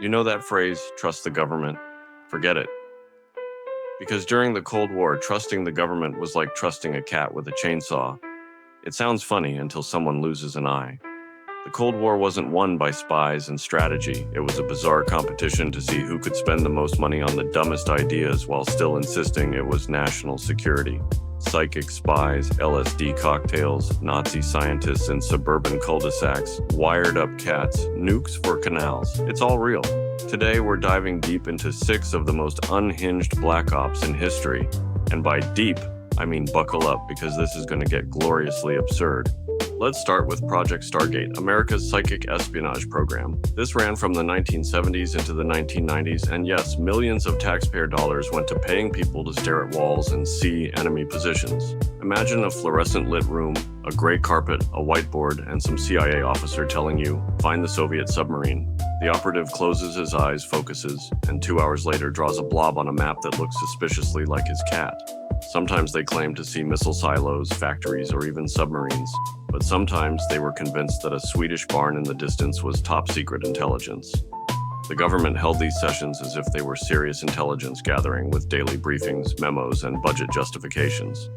You know that phrase, trust the government? Forget it. Because during the Cold War, trusting the government was like trusting a cat with a chainsaw. It sounds funny until someone loses an eye. The Cold War wasn't won by spies and strategy. It was a bizarre competition to see who could spend the most money on the dumbest ideas while still insisting it was national security. Psychic spies, LSD cocktails, Nazi scientists in suburban cul-de-sacs, wired-up cats, nukes for canals. It's all real. Today, we're diving deep into 6 of the most unhinged black ops in history. And by deep, I mean buckle up because this is going to get gloriously absurd. Let's start with Project Stargate, America's psychic espionage program. This ran from the 1970s into the 1990s, and yes, millions of taxpayer dollars went to paying people to stare at walls and see enemy positions. Imagine a fluorescent lit room, a gray carpet, a whiteboard, and some CIA officer telling you, find the Soviet submarine. The operative closes his eyes, focuses, and 2 hours later draws a blob on a map that looks suspiciously like his cat. Sometimes they claim to see missile silos, factories, or even submarines. But sometimes they were convinced that a Swedish barn in the distance was top-secret intelligence. The government held these sessions as if they were serious intelligence gathering with daily briefings, memos, and budget justifications.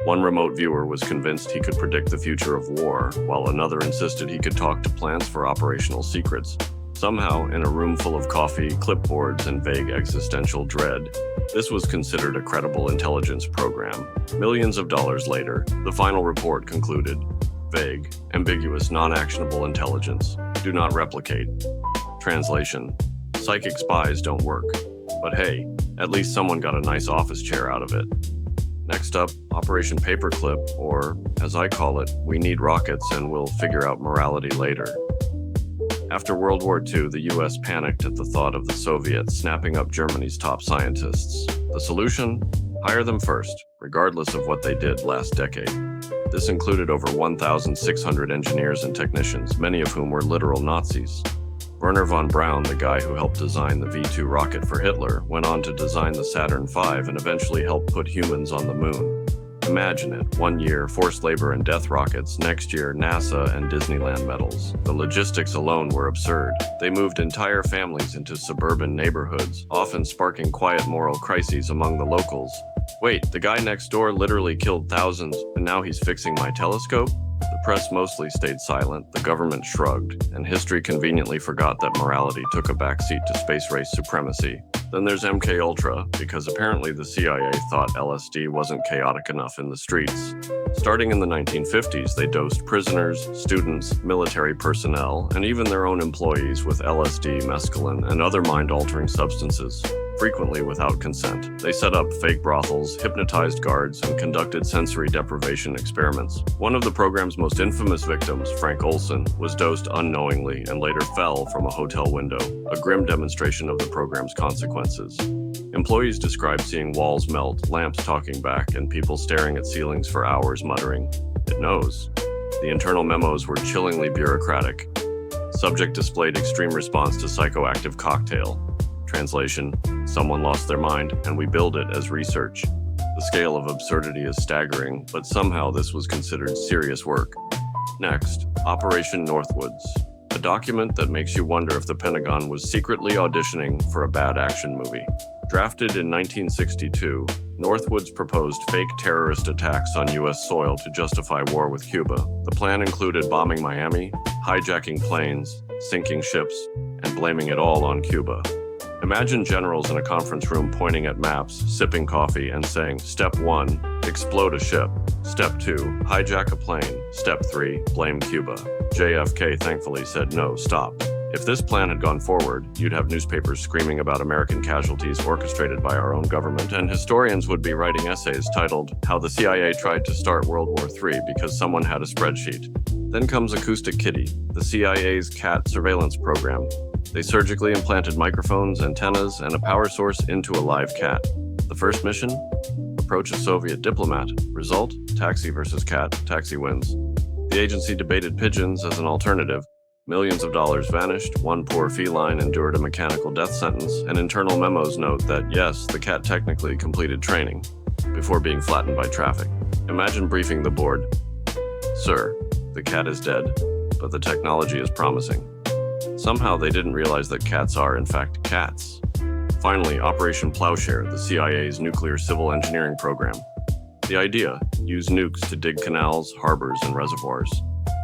One remote viewer was convinced he could predict the future of war, while another insisted he could talk to plans for operational secrets. Somehow, in a room full of coffee, clipboards, and vague existential dread, this was considered a credible intelligence program. Millions of dollars later, the final report concluded, vague, ambiguous, non-actionable intelligence. Do not replicate. Translation: psychic spies don't work. But hey, at least someone got a nice office chair out of it. Next up, Operation Paperclip, or, as I call it, we need rockets and we'll figure out morality later. After World War II, the US panicked at the thought of the Soviets snapping up Germany's top scientists. The solution? Hire them first, regardless of what they did last decade. This included over 1,600 engineers and technicians, many of whom were literal Nazis. Werner von Braun, the guy who helped design the V-2 rocket for Hitler, went on to design the Saturn V and eventually helped put humans on the moon. Imagine it, 1 year, forced labor and death rockets, next year, NASA and Disneyland medals. The logistics alone were absurd. They moved entire families into suburban neighborhoods, often sparking quiet moral crises among the locals. Wait, the guy next door literally killed thousands, and now he's fixing my telescope? The press mostly stayed silent, the government shrugged, and history conveniently forgot that morality took a backseat to space race supremacy. Then there's MKUltra, because apparently the CIA thought LSD wasn't chaotic enough in the streets. Starting in the 1950s, they dosed prisoners, students, military personnel, and even their own employees with LSD, mescaline, and other mind-altering substances, frequently without consent. They set up fake brothels, hypnotized guards, and conducted sensory deprivation experiments. One of the program's most infamous victims, Frank Olson, was dosed unknowingly and later fell from a hotel window, a grim demonstration of the program's consequences. Employees described seeing walls melt, lamps talking back, and people staring at ceilings for hours muttering, "It knows." The internal memos were chillingly bureaucratic. Subject displayed extreme response to psychoactive cocktail. Translation: someone lost their mind, and we billed it as research. The scale of absurdity is staggering, but somehow this was considered serious work. Next, Operation Northwoods, a document that makes you wonder if the Pentagon was secretly auditioning for a bad action movie. Drafted in 1962, Northwoods proposed fake terrorist attacks on U.S. soil to justify war with Cuba. The plan included bombing Miami, hijacking planes, sinking ships, and blaming it all on Cuba. Imagine generals in a conference room pointing at maps, sipping coffee, and saying, Step 1, explode a ship. Step 2, hijack a plane. Step 3, blame Cuba. JFK thankfully said no, stop. If this plan had gone forward, you'd have newspapers screaming about American casualties orchestrated by our own government, and historians would be writing essays titled, How the CIA Tried to Start World War III Because Someone Had a Spreadsheet. Then comes Acoustic Kitty, the CIA's cat surveillance program. They surgically implanted microphones, antennas, and a power source into a live cat. The first mission? Approach a Soviet diplomat. Result? Taxi versus cat. Taxi wins. The agency debated pigeons as an alternative. Millions of dollars vanished, one poor feline endured a mechanical death sentence, and internal memos note that, yes, the cat technically completed training, before being flattened by traffic. Imagine briefing the board. Sir, the cat is dead, but the technology is promising. Somehow they didn't realize that cats are, in fact, cats. Finally, Operation Plowshare, the CIA's nuclear civil engineering program. The idea: use nukes to dig canals, harbors, and reservoirs.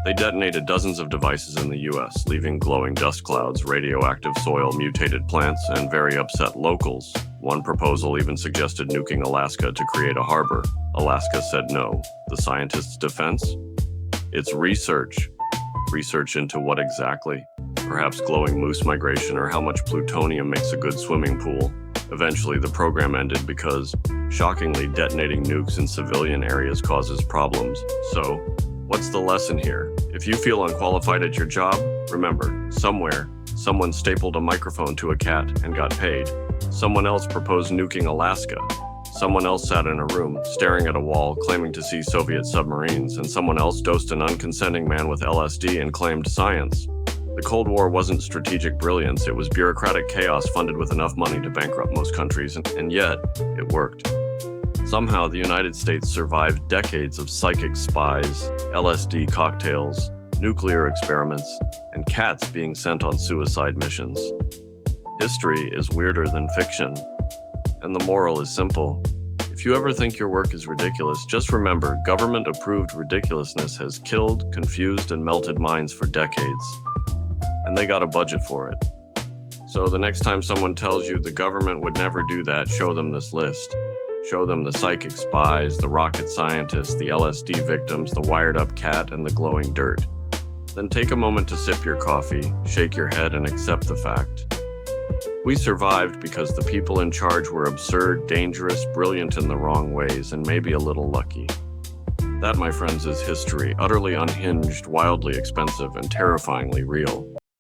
They detonated dozens of devices in the US, leaving glowing dust clouds, radioactive soil, mutated plants, and very upset locals. One proposal even suggested nuking Alaska to create a harbor. Alaska said no. The scientists' defense? It's research. Research into what exactly? Perhaps glowing moose migration or how much plutonium makes a good swimming pool. Eventually, the program ended because, shockingly, detonating nukes in civilian areas causes problems. So, what's the lesson here? If you feel unqualified at your job, remember, somewhere, someone stapled a microphone to a cat and got paid. Someone else proposed nuking Alaska. Someone else sat in a room, staring at a wall, claiming to see Soviet submarines, and someone else dosed an unconsenting man with LSD and claimed science. The Cold War wasn't strategic brilliance, it was bureaucratic chaos funded with enough money to bankrupt most countries, and yet, it worked. Somehow, the United States survived decades of psychic spies, LSD cocktails, nuclear experiments, and cats being sent on suicide missions. History is weirder than fiction, and the moral is simple. If you ever think your work is ridiculous, just remember, government-approved ridiculousness has killed, confused, and melted minds for decades. And they got a budget for it. So the next time someone tells you the government would never do that, show them this list. Show them the psychic spies, the rocket scientists, the LSD victims, the wired-up cat, and the glowing dirt. Then take a moment to sip your coffee, shake your head, and accept the fact. We survived because the people in charge were absurd, dangerous, brilliant in the wrong ways, and maybe a little lucky. That, my friends, is history, utterly unhinged, wildly expensive, and terrifyingly real.